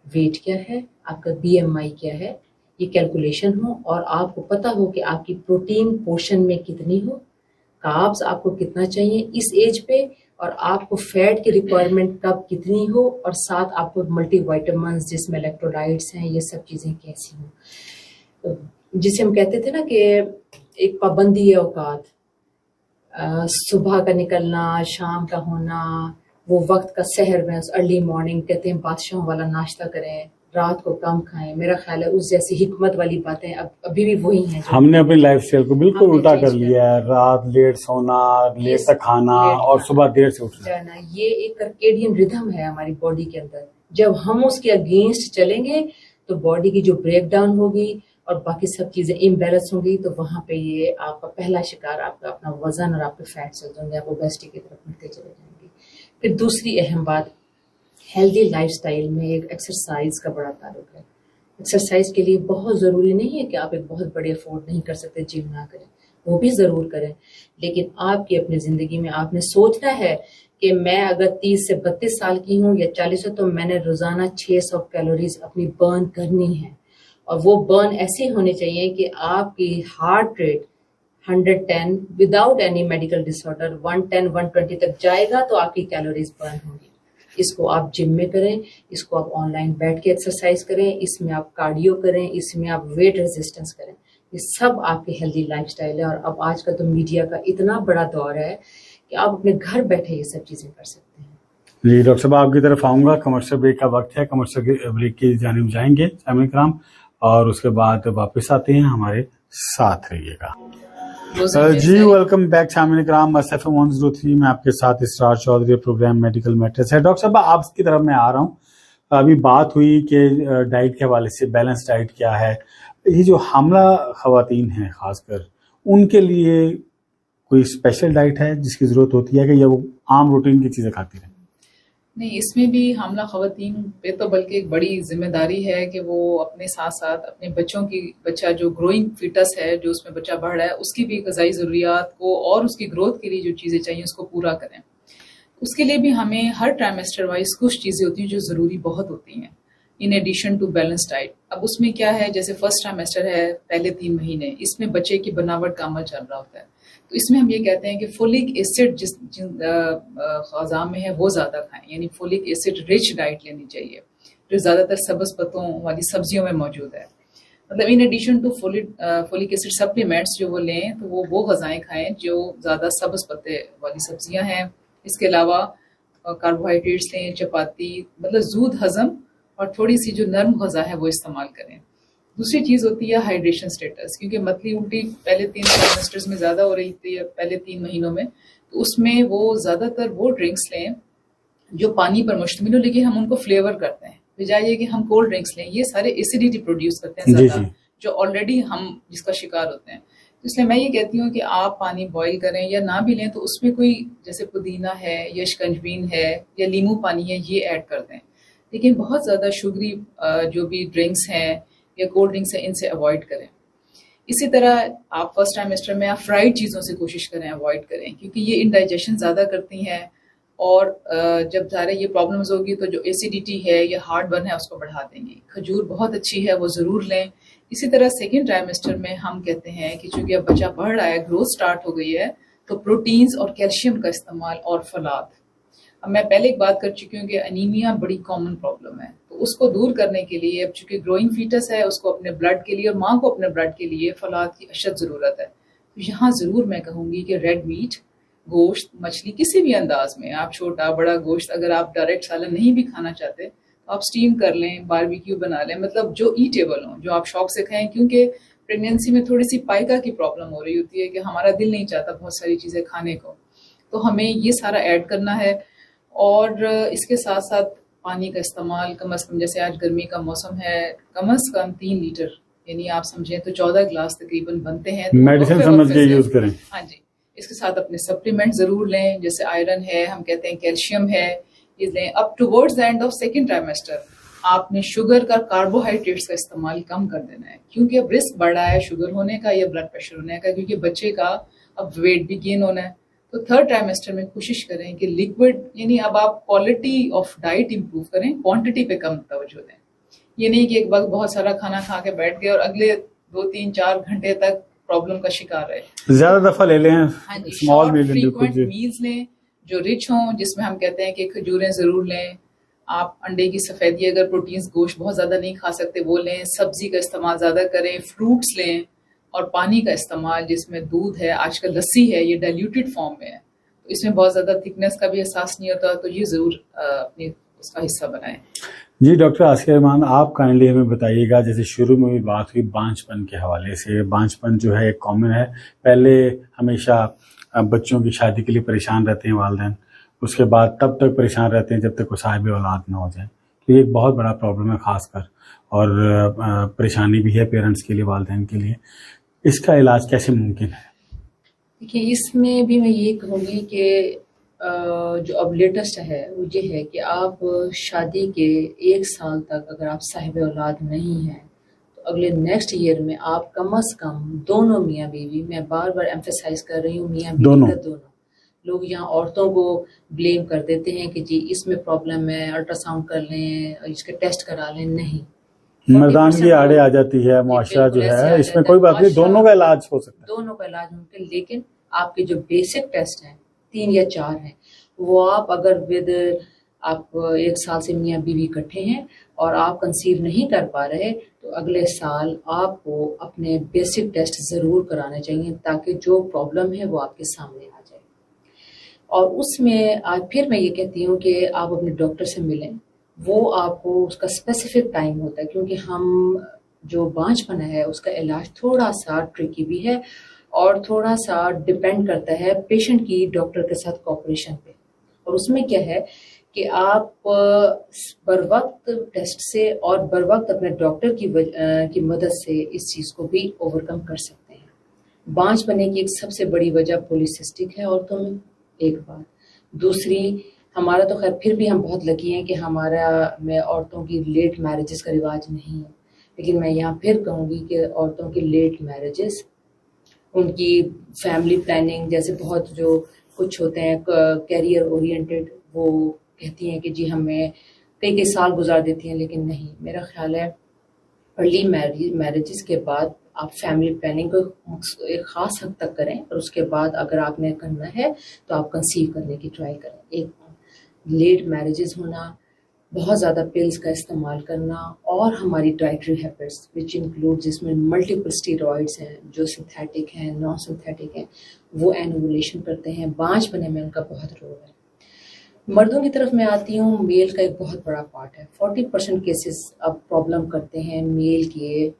ویٹ کیا ہے, آپ کا BMI کیا ہے, یہ کیلکولیشن ہو, اور آپ کو پتا ہو کہ آپ کی پروٹین پورشن میں کتنی ہو, کاربس آپ کو کتنا چاہیے اس ایج پہ, اور آپ کو فیٹ کی ریکوائرمنٹ کب کتنی ہو, اور ساتھ آپ کو ملٹی وائٹامنس جس میں الیکٹرولائٹس ہیں, یہ سب چیزیں کیسی ہوں. جسے ہم کہتے تھے نا کہ ایک پابندی ہے اوقات, صبح کا نکلنا, شام کا ہونا, وہ وقت کا سحر میں ارلی مارننگ کہتے ہیں بادشاہوں والا ناشتہ کریں, رات کو کم کھائیں. میرا خیال ہے اس جیسی حکمت والی باتیں ابھی بھی وہی ہیں. ہم نے اپنی لائف اسٹائل کو بالکل الٹا کر لیا ہے, رات لیٹ سونا, لیٹ تک کھانا, اور صبح دیر سے اٹھنا. یہ ایک کرکیڈین ردھم ہے ہماری باڈی کے اندر. جب ہم اس کے اگینسٹ چلیں گے تو باڈی کی جو بریک ڈاؤن ہوگی اور باقی سب چیزیں امبیلنس ہوں گی, تو وہاں پہ یہ آپ کا پہلا شکار آپ کا اپنا وزن اور آپ کے فیٹ سیلز ہوں گے, آپ اوبیسٹی کی طرف بڑھتے چلے جائیں گے. پھر دوسری اہم بات, ہیلدی لائف سٹائل میں ایک ایکسرسائز کا بڑا تعلق ہے. ایکسرسائز کے لیے بہت ضروری نہیں ہے کہ آپ ایک بہت بڑے افورڈ نہیں کر سکتے, جم نہ کریں, وہ بھی ضرور کریں, لیکن آپ کی اپنی زندگی میں آپ نے سوچنا ہے کہ میں اگر 30 سے 32 سال کی ہوں یا 40 ہوں تو میں نے روزانہ 600 کیلوریز اپنی برن کرنی ہے, اور وہ برن ایسی ہونی چاہیے کہ آپ کی heart rate 110 without any medical disorder 110 120 تک جائے گا تو آپ کی کیلوریز برن ہوں گی. اس کو آپ جم میں کریں, اس کو آپ آن لائن بیٹھ کے ایکسرسائز کریں, اس میں آپ کارڈیو کریں, اس میں آپ ویٹ ریزسٹنس کریں, یہ سب آپ کی ہیلدی لائف سٹائل ہے. اور اب آج کا تو میڈیا کا اتنا بڑا دور ہے کہ آپ اپنے گھر بیٹھے یہ سب چیزیں کر سکتے ہیں. جی ڈاکٹر صاحب, آپ کی طرف آؤں گا. کمرشل بریک کا وقت ہے, کمرشل بریک کی جانب جائیں گے سامعین کرام, اور اس کے بعد واپس آتے ہیں, ہمارے ساتھ رہیے گا. جی ویلکم بیک سامعین کرام, SFM 103 میں آپ کے ساتھ اسرار چودھری, پروگرام میڈیکل میٹرز ہے. ڈاکٹر صاحب آپ کی طرف میں آ رہا ہوں. ابھی بات ہوئی کہ ڈائٹ کے حوالے سے بیلنس ڈائٹ کیا ہے. یہ جو حاملہ خواتین ہیں خاص کر, ان کے لیے کوئی اسپیشل ڈائٹ ہے جس کی ضرورت ہوتی ہے کہ یا وہ عام روٹین کی چیزیں کھاتی رہیں؟ نہیں, اس میں بھی حاملہ خواتین پہ تو بلکہ ایک بڑی ذمہ داری ہے کہ وہ اپنے ساتھ ساتھ اپنے بچہ جو گروئنگ فیٹس ہے, جو اس میں بچہ بڑھ رہا ہے, اس کی بھی غذائی ضروریات کو اور اس کی گروتھ کے لیے جو چیزیں چاہیے اس کو پورا کریں. اس کے لیے بھی ہمیں ہر ٹرائمیسٹر وائز کچھ چیزیں ہوتی ہیں جو ضروری بہت ہوتی ہیں in addition to balance diet. اب اس میں کیا ہے, جیسے فرسٹ ٹرائمیسٹر ہے, پہلے 3 مہینے, اس میں بچے کی بناوٹ کا عمل چل رہا ہوتا ہے. تو اس میں ہم یہ کہتے ہیں کہ فولک ایسڈ جس غذا میں ہے وہ زیادہ کھائیں, یعنی فولک ایسڈ رچ ڈائٹ لینی چاہیے جو زیادہ تر سبز پتوں والی سبزیوں میں موجود ہے. مطلب in addition to folic acid supplements جو وہ لیں تو وہ غذائیں کھائیں جو زیادہ سبز پتے والی سبزیاں ہیں. اس کے علاوہ کاربوہائیڈریٹس لیں, چپاتی, مطلب زود ہضم اور تھوڑی سی جو نرم غذا ہے وہ استعمال کریں. دوسری چیز ہوتی ہے ہائیڈریشن سٹیٹس, کیونکہ متلی الٹی پہلے 3 ٹرائمیسٹرز میں زیادہ ہو رہی تھی پہلے 3 مہینوں میں, تو اس میں وہ زیادہ تر وہ ڈرنکس لیں جو پانی پر مشتمل ہو, لیکن ہم ان کو فلیور کرتے ہیں, بجائے یہ کہ ہم کولڈ ڈرنکس لیں, یہ سارے ایسیڈیٹی پروڈیوس کرتے ہیں زیادہ, جو آلریڈی ہم جس کا شکار ہوتے ہیں. اس لیے میں یہ کہتی ہوں کہ آپ پانی بوائل کریں یا نہ بھی لیں تو اس میں کوئی جیسے پودینہ ہے یا شکنجبین ہے یا لیمو پانی ہے یہ ایڈ کر دیں, لیکن بہت زیادہ شوگری جو بھی ڈرنکس ہیں یا کولڈ ڈرنکس ہیں ان سے اوائڈ کریں. اسی طرح آپ فرسٹ ٹرائمیسٹر میں آپ فرائیڈ چیزوں سے کوشش کریں اوائڈ کریں, کیونکہ یہ انڈائجیشن زیادہ کرتی ہیں, اور جب ظاہر یہ پرابلمز ہوگی تو جو ایسیڈیٹی ہے یا ہارٹ برن ہے اس کو بڑھا دیں گی. کھجور بہت اچھی ہے, وہ ضرور لیں. اسی طرح سیکنڈ ٹرائمیسٹر میں ہم کہتے ہیں کہ چونکہ اب بچہ بڑھ رہا ہے, گروتھ سٹارٹ ہو گئی ہے, تو پروٹینز اور کیلشیم کا استعمال اور فلاد. اب میں پہلے ایک بات کر چکی ہوں کہ انیمیا بڑی کامن پرابلم ہے, تو اس کو دور کرنے کے لیے اب چونکہ گروئنگ فیٹس ہے اس کو اپنے بلڈ کے لیے اور ماں کو اپنے بلڈ کے لیے فولاد کی اشد ضرورت ہے. تو یہاں ضرور میں کہوں گی کہ ریڈ میٹ، گوشت، مچھلی کسی بھی انداز میں، آپ چھوٹا بڑا گوشت اگر آپ ڈائریکٹ سالن نہیں بھی کھانا چاہتے تو آپ سٹیم کر لیں، باربیکیو بنا لیں، مطلب جو ایٹیبل ہوں، جو آپ شوق سے کھائیں. کیونکہ پریگنینسی میں تھوڑی سی پائکا کی پرابلم ہو رہی ہوتی ہے کہ ہمارا دل نہیں چاہتا بہت ساری چیزیں کھانے کو، تو ہمیں یہ سارا ایڈ کرنا ہے. اور اس کے ساتھ ساتھ پانی کا استعمال کم از کم، جیسے آج گرمی کا موسم ہے، کم از کم 3 لیٹر، یعنی آپ سمجھیں تو 14 گلاس تقریباً بنتے ہیں. میڈیسن سمجھ کے یوز کریں. ہاں جی. اس کے ساتھ اپنے سپلیمنٹ ضرور لیں، جیسے آئرن ہے، ہم کہتے ہیں کیلشیم ہے، یہ لیں. Up towards the end of second trimester آپ نے شوگر کا، کاربوہائیڈریٹس کا استعمال کم کر دینا ہے، کیونکہ اب رسک بڑھ رہا ہے شوگر ہونے کا یا بلڈ پریشر ہونے کا، کیونکہ بچے کا اب ویٹ بھی گین ہونا ہے. تو 3rd ٹرائمیسٹر میں کوشش کریں کہ لیکوڈ، یعنی اب آپ کوالٹی آف ڈائٹ امپروو کریں، کوانٹٹی پہ کم توجہ دیں. یہ نہیں کہ ایک وقت بہت سارا کھانا کھا کے بیٹھ گئے اور اگلے 2-3-4 گھنٹے تک پرابلم کا شکار رہے. زیادہ دفعہ لے لیں. ہاں جی. فریکوینٹ میلز لیں جو رچ ہوں، جس میں ہم کہتے ہیں کہ کھجوریں ضرور لیں. آپ انڈے کی سفیدی، اگر پروٹینز گوشت بہت زیادہ نہیں کھا سکتے وہ لیں. سبزی کا استعمال زیادہ کریں. فروٹس لیں. اور پانی کا استعمال، جس میں دودھ ہے، آج کل لسی ہے، یہ ڈائلیوٹڈ فارم میں ہے، تو اس میں بہت زیادہ تھکنیس کا بھی احساس نہیں ہوتا، تو یہ ضرور اپنے اس کا حصہ بنائیں. جی ڈاکٹر آسیہ رحمان، آپ کائنڈلی ہمیں بتائیے گا، جیسے شروع میں بھی بات ہوئی بانجھ پن کے حوالے سے. بانجھ پن جو ہے ایک کامن ہے، پہلے ہمیشہ بچوں کی شادی کے لیے پریشان رہتے ہیں والدین، اس کے بعد تب تک پریشان رہتے ہیں جب تک وہ صاحب اولاد نہ ہو جائیں. تو یہ ایک بہت بڑا پرابلم ہے خاص کر، اور پریشانی بھی ہے پیرنٹس کے لیے، والدین کے لیے. اس کا علاج کیسے ممکن ہے؟ دیکھیے، اس میں بھی میں یہ کہوں گی کہ جو اب لیٹسٹ ہے وہ یہ ہے کہ آپ شادی کے 1 سال تک اگر آپ صاحب اولاد نہیں ہیں تو اگلے نیکسٹ ایئر میں آپ کم از کم دونوں میاں بیوی، میں بار بار ایمفیسائز کر رہی ہوں میاں بیوی کا دونوں. لوگ یہاں عورتوں کو بلیم کر دیتے ہیں کہ جی اس میں پرابلم ہے، الٹرا ساؤنڈ کر لیں، اس کے ٹیسٹ کرا لیں. نہیں، مردانگی آڑے آ جاتی ہے، معاشرہ جو ہے اس میں کوئی بات نہیں، دونوں کا علاج ہو سکتا ہے، دونوں کا علاج ممکن. لیکن آپ کے جو بیسک ٹیسٹ ہیں 3 یا 4 ہیں، وہ آپ اگر آپ 1 سال سے میاں بیوی اکٹھے ہیں اور آپ کنسیو نہیں کر پا رہے تو اگلے سال آپ کو اپنے بیسک ٹیسٹ ضرور کرانے چاہیے، تاکہ جو پرابلم ہے وہ آپ کے سامنے آ جائے. اور اس میں پھر میں یہ کہتی ہوں کہ آپ اپنے ڈاکٹر سے ملیں. وہ آپ کو اس کا اسپیسیفک ٹائم ہوتا ہے، کیونکہ ہم جو بانجھ پنا ہے اس کا علاج تھوڑا سا ٹرکی بھی ہے اور تھوڑا سا ڈپینڈ کرتا ہے پیشنٹ کی ڈاکٹر کے ساتھ کوآپریشن پہ. اور اس میں کیا ہے کہ آپ بر وقت ٹیسٹ سے اور بر وقت اپنے ڈاکٹر کی مدد سے اس چیز کو بھی اوورکم کر سکتے ہیں. بانجھ پنے کی ایک سب سے بڑی وجہ پولیسسٹک ہے عورتوں میں، ایک بات. دوسری، ہمارا تو خیر پھر بھی ہم بہت لکی ہیں کہ ہمارا میں عورتوں کی لیٹ میرجز کا رواج نہیں ہے، لیکن میں یہاں پھر کہوں گی کہ عورتوں کی لیٹ میرجز، ان کی فیملی پلاننگ جیسے بہت جو کچھ ہوتے ہیں کیریئر اورینٹڈ، وہ کہتی ہیں کہ جی ہمیں کئی سال گزار دیتی ہیں. لیکن نہیں، میرا خیال ہے ارلی میرجز کے بعد آپ فیملی پلاننگ کو ایک خاص حد تک کریں، اور اس کے بعد اگر آپ نے کرنا ہے تو آپ کنسیو کرنے کی ٹرائی کریں. ایک لیٹ میرجز ہونا، بہت زیادہ پلز کا استعمال کرنا، اور ہماری ڈائٹری ہیبٹس وچ انکلوڈ، جس میں ملٹیپل اسٹیرائڈس ہیں، جو سنتھیٹک ہیں، نان سنتھیٹک ہیں، وہ اینوولیشن کرتے ہیں. بانجھ پنے میں ان کا بہت رول ہے. مردوں کی طرف میں آتی ہوں، میل کا ایک بہت بڑا پارٹ ہے. 40% کیسز اب پرابلم کرتے ہیں میل کے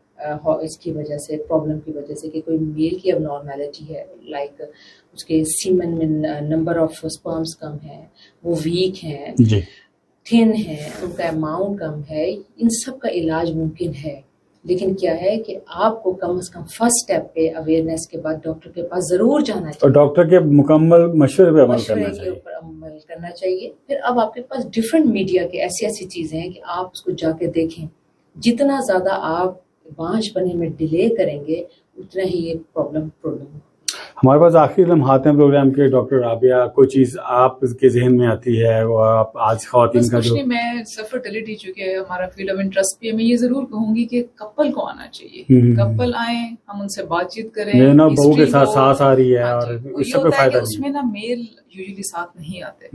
اس کی وجہ سے، پرابلم کی وجہ سے کہ کوئی میل کی اب نارمیلٹی ہے، لائک اس کے سیمن میں نمبر آف سپرمز کم ہے، وہ ویک ہیں، تھن ہے، ان کا اماؤنٹ کم ہے. ان سب کا علاج ممکن ہے، لیکن کیا ہے کہ آپ کو کم از کم فرسٹ سٹیپ پہ اویئرنیس کے بعد ڈاکٹر کے پاس ضرور جانا چاہیے، اور ڈاکٹر کے مکمل مشورے پہ عمل کرنا چاہیے. پھر اب آپ کے پاس ڈفرینٹ میڈیا کے ایسی چیزیں ہیں کہ آپ اس کو جا کے دیکھیں. جتنا زیادہ آپ بانجھ پنے میں ڈیلے کریں گے اتنا ہی یہ پرابلم ہمارے پاس آخری لمحات ہیں پروگرام کے. ڈاکٹر رابعہ, کوئی چیز آپ کے ذہن میں آتی ہے وہ آپ آج خواتین کا جو میں فرٹیلٹی چونکہ ہمارا فیلڈ آف انٹرسٹ بھی ہے, میں یہ ضرور کہوں گی کہ کپل کو آنا چاہیے, کپل آئیں, ہم ان سے بات چیت کریں. بہو کے ساتھ ساس آ رہی ہے اور اس سے کوئی فائدہ نہیں. اس میں نا میل یوزلی ساتھ نہیں آتے,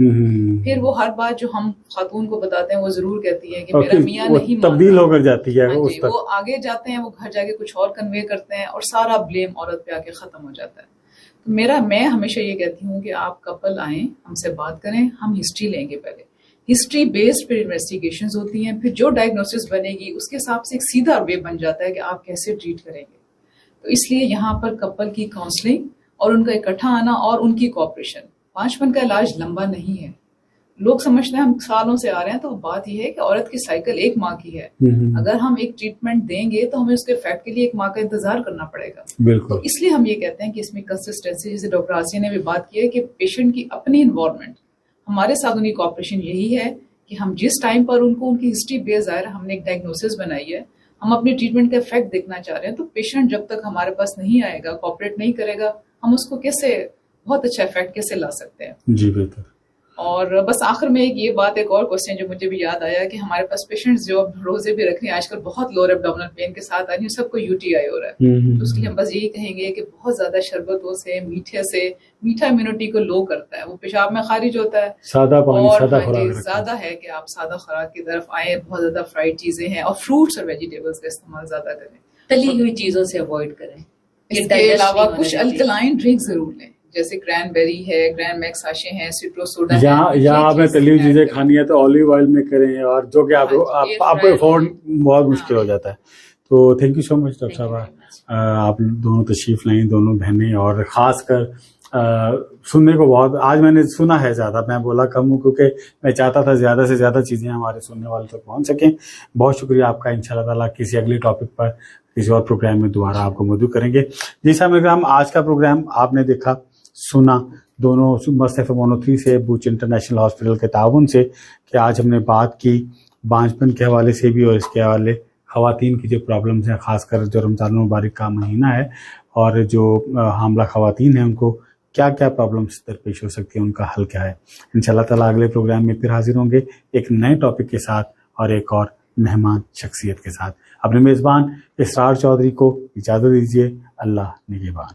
پھر وہ ہر بات جو ہم خاتون کو بتاتے ہیں وہ ضرور کہتی ہے کہ میرا میاں نہیں, تبدیل ہو کر جاتی ہے. وہ آگے جاتے ہیں, وہ گھر جا کے کچھ اور کنوے کرتے ہیں اور سارا بلیم عورت پہ آ کے ختم ہو جاتا ہے. میں ہمیشہ یہ کہتی ہوں کہ آپ کپل آئیں, ہم سے بات کریں, ہم ہسٹری لیں گے. پہلے ہسٹری بیسڈ پھر انویسٹیگیشنز ہوتی ہیں, پھر جو ڈائگنوسس بنے گی اس کے حساب سے ایک سیدھا وے بن جاتا ہے کہ آپ کیسے ٹریٹ کریں گے. تو اس لیے یہاں پر کپل کی کاؤنسلنگ اور ان کا اکٹھا آنا اور ان کی کوآپریشن. 5 منٹ کا علاج لمبا نہیں ہے. لوگ سمجھتے ہیں ہم سالوں سے آ رہے ہیں, تو بات یہ ہے کہ عورت کی سائیکل 1 ماہ کی ہے. اگر ہم ایک ٹریٹمنٹ دیں گے تو ہمیں اس کے افیکٹ کے لیے 1 ماہ کا انتظار کرنا پڑے گا. بالکل. تو اس لیے ہم یہ کہتے ہیں کہ اس میں کنسسٹنسی, جیسے ڈاکٹر آسیہ نے بھی بات کی ہے کہ پیشنٹ کی اپنی انوالومنٹ, ہمارے ساتھ ان کی کوآپریشن یہی ہے کہ ہم جس ٹائم پر ان کو ان کی ہسٹری بے ظاہر ہم نے ایک ڈائگنوسس بنائی ہے, ہم اپنی ٹریٹمنٹ کا افیکٹ دیکھنا چاہ رہے ہیں, تو پیشنٹ جب تک ہمارے پاس نہیں آئے گا, کوآپریٹ نہیں کرے گا, ہم اس کو کیسے بہت اچھا افیکٹ کیسے لا سکتے ہیں. جی بہتر. اور بس آخر میں ایک یہ بات, ایک اور کوشچن جو مجھے بھی یاد آیا کہ ہمارے پاس پیشنٹس جو اب روزے بھی رکھ رہے ہیں آج کل, بہت لوور ایبڈومینل پین کے ساتھ آ رہی ہیں, سب کو UTI ہو رہا ہے. تو اس لیے ہم بس یہی کہیں گے کہ بہت زیادہ شربتوں سے, میٹھے سے, میٹھا امیونٹی کو لو کرتا ہے, وہ پیشاب میں خارج ہوتا ہے. سادہ پانی, سادہ خوراک زیادہ ہے کہ آپ سادہ خوراک کی طرف آئیں. بہت زیادہ فرائیڈ چیزیں ہیں اور فروٹس اور ویجیٹیبلس کا استعمال زیادہ کریں, تلی ہوئی چیزوں سے اوائڈ کریں. اس کے علاوہ کچھ الکلائن ڈرنک ضرور لیں, جیسے کرین بیری ہے, گرینڈ میکس ساشے ہیں, سٹروس سوڈا ہے. یا آپ نے تلی ہوئی چیزیں کھانی ہے تو اولیو آئل میں کریں, اور جو کہ آپ کو افورڈ بہت مشکل ہو جاتا ہے. تو thank you so much doctor صاحبہ, آپ دونوں تشریف لائیں, دونوں بہنیں, اور خاص کر سننے کو بہت آج میں نے سنا ہے زیادہ, میں بولا کم ہوں کیونکہ میں چاہتا تھا زیادہ سے زیادہ چیزیں ہمارے سننے والے تک پہنچ سکیں. بہت شکریہ آپ کا. انشاءاللہ تعالیٰ کسی اگلے ٹاپک پر کسی اور پروگرام میں دوبارہ آپ کو مدعو کریں گے. جی صاحب, آج کا پروگرام آپ نے دیکھا سنا دونوں مست FM 103 سے, بوچ انٹرنیشنل ہاسپٹل کے تعاون سے, کہ آج ہم نے بات کی بانجپن کے حوالے سے بھی, اور اس کے حوالے خواتین کی جو پرابلمس ہیں, خاص کر جو رمضان المبارک کا مہینہ ہے اور جو حاملہ خواتین ہیں ان کو کیا کیا پرابلمس درپیش ہو سکتی ہیں, ان کا حل کیا ہے. انشاءاللہ تعالیٰ اگلے پروگرام میں پھر حاضر ہوں گے ایک نئے ٹاپک کے ساتھ اور ایک اور مہمان شخصیت کے ساتھ. اپنے میزبان اسرار چودھری کو اجازت دیجیے. اللہ نگہبان.